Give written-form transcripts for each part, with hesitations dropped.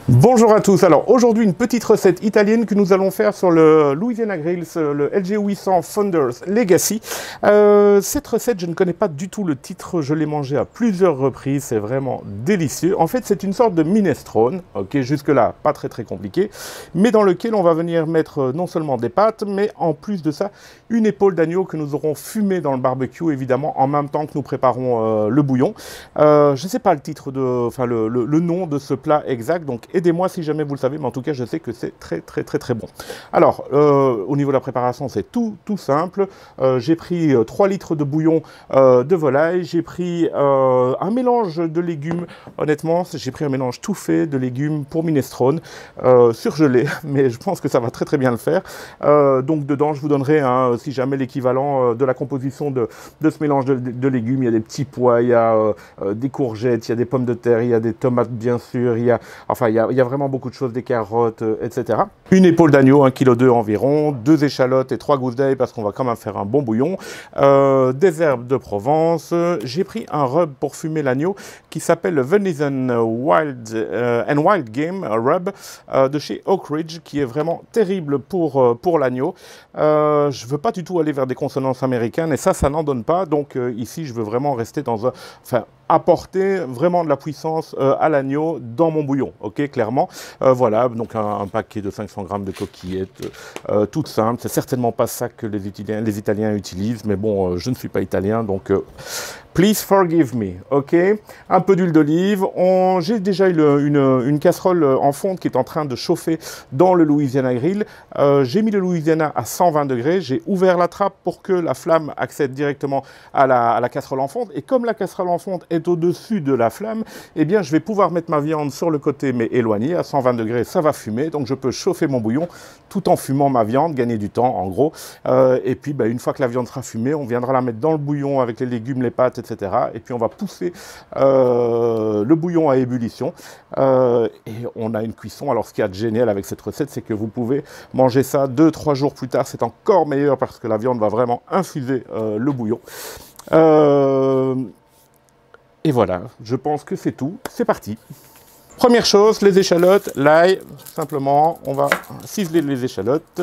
Bonjour à tous, alors aujourd'hui une petite recette italienne que nous allons faire sur le Louisiana Grills, le LG800 Founders Legacy. Cette recette, je ne connais pas du tout le titre, je l'ai mangé à plusieurs reprises, c'est vraiment délicieux. En fait, c'est une sorte de minestrone, ok, jusque-là, pas très compliqué, mais dans lequel on va venir mettre non seulement des pâtes, mais en plus de ça, une épaule d'agneau que nous aurons fumée dans le barbecue, évidemment, en même temps que nous préparons le bouillon. Je ne sais pas le titre enfin le nom de ce plat exact, donc aidez-moi si jamais vous le savez, mais en tout cas, je sais que c'est très bon. Alors, au niveau de la préparation, c'est tout simple. J'ai pris 3 litres de bouillon de volaille. J'ai pris un mélange de légumes. Honnêtement, j'ai pris un mélange tout fait de légumes pour minestrone, surgelé, mais je pense que ça va très bien le faire. Donc, dedans, je vous donnerai, si jamais, l'équivalent de la composition de ce mélange de légumes. Il y a des petits pois, il y a des courgettes, il y a des pommes de terre, il y a des tomates, bien sûr. Il y a vraiment beaucoup de choses, des carottes, etc. Une épaule d'agneau, 1,2 kg environ, 2 échalotes et 3 gousses d'ail parce qu'on va quand même faire un bon bouillon, des herbes de Provence. J'ai pris un rub pour fumer l'agneau qui s'appelle le Venison Wild Game Rub de chez Oak Ridge, qui est vraiment terrible pour l'agneau. Je ne veux pas du tout aller vers des consonances américaines et ça n'en donne pas. Donc ici, je veux vraiment rester dans un... apporter vraiment de la puissance à l'agneau dans mon bouillon, ok, clairement. Voilà, donc un paquet de 500 grammes de coquillettes, toutes simples. C'est certainement pas ça que les Italiens utilisent, mais bon, je ne suis pas italien, donc please forgive me, ok. Un peu d'huile d'olive. J'ai déjà une casserole en fonte qui est en train de chauffer dans le Louisiana Grill. J'ai mis le Louisiana à 120 degrés. J'ai ouvert la trappe pour que la flamme accède directement à la casserole en fonte. Et comme la casserole en fonte est au-dessus de la flamme, eh bien, je vais pouvoir mettre ma viande sur le côté, mais éloignée. À 120 degrés, ça va fumer. Donc, je peux chauffer mon bouillon tout en fumant ma viande, gagner du temps, en gros. Et puis, une fois que la viande sera fumée, on viendra la mettre dans le bouillon avec les légumes, les pâtes, etc. Et puis on va pousser le bouillon à ébullition et on a une cuisson. Alors ce qu'il y a de génial avec cette recette, c'est que vous pouvez manger ça 2-3 jours plus tard. C'est encore meilleur parce que la viande va vraiment infuser le bouillon. Et voilà, je pense que c'est tout. C'est parti. Première chose, les échalotes, l'ail. Simplement, on va ciseler les échalotes.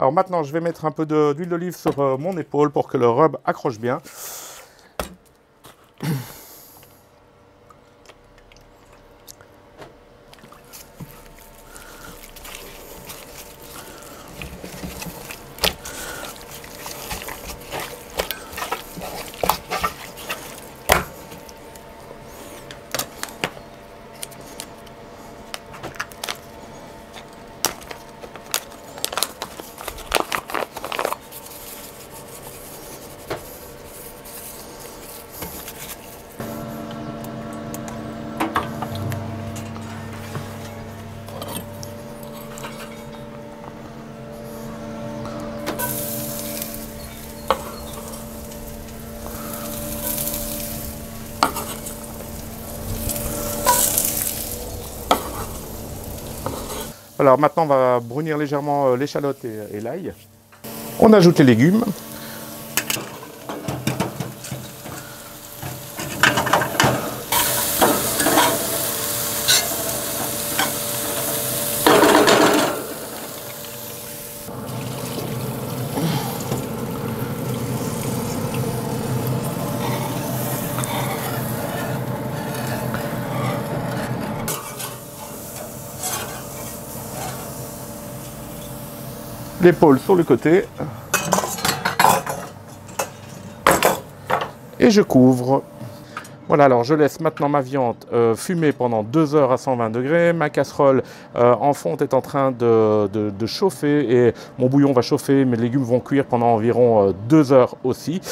Alors maintenant, je vais mettre un peu d'huile d'olive sur mon épaule pour que le rub accroche bien. Alors maintenant, on va brunir légèrement l'échalote et l'ail. On ajoute les légumes. L'épaule sur le côté. Et je couvre. Voilà, alors je laisse maintenant ma viande fumer pendant 2 heures à 120 degrés. Ma casserole en fonte est en train de chauffer et mon bouillon va chauffer, mes légumes vont cuire pendant environ 2 heures aussi.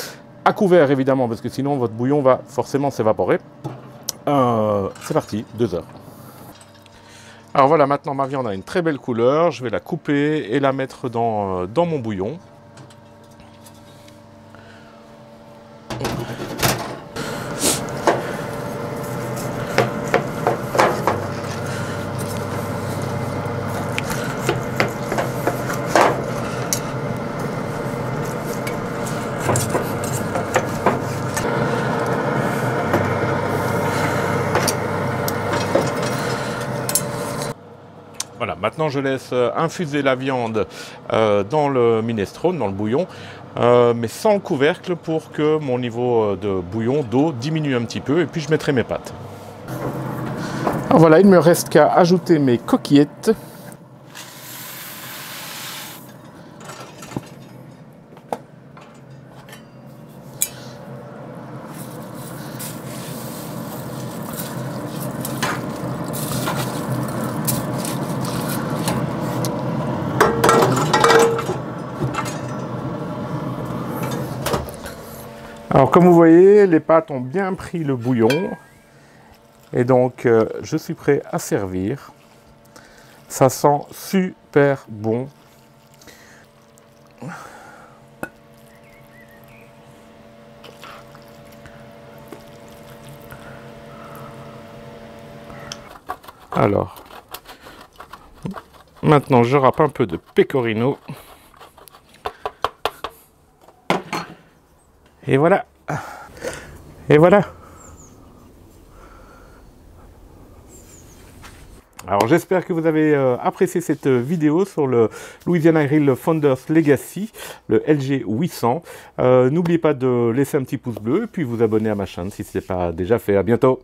À couvert évidemment, parce que sinon votre bouillon va forcément s'évaporer. C'est parti, 2 heures. Alors voilà, maintenant ma viande a une très belle couleur. Je vais la couper et la mettre dans mon bouillon. Voilà, maintenant je laisse infuser la viande dans le minestrone, dans le bouillon, mais sans couvercle pour que mon niveau de bouillon, d'eau diminue un petit peu et puis je mettrai mes pâtes. Alors voilà, il ne me reste qu'à ajouter mes coquillettes. Alors comme vous voyez, les pâtes ont bien pris le bouillon et donc je suis prêt à servir. Ça sent super bon. Alors, maintenant je râpe un peu de pecorino. Et voilà. Et voilà. Alors j'espère que vous avez apprécié cette vidéo sur le Louisiana Grill Founders Legacy, le LG 800. N'oubliez pas de laisser un petit pouce bleu et puis vous abonner à ma chaîne si ce n'est pas déjà fait. À bientôt.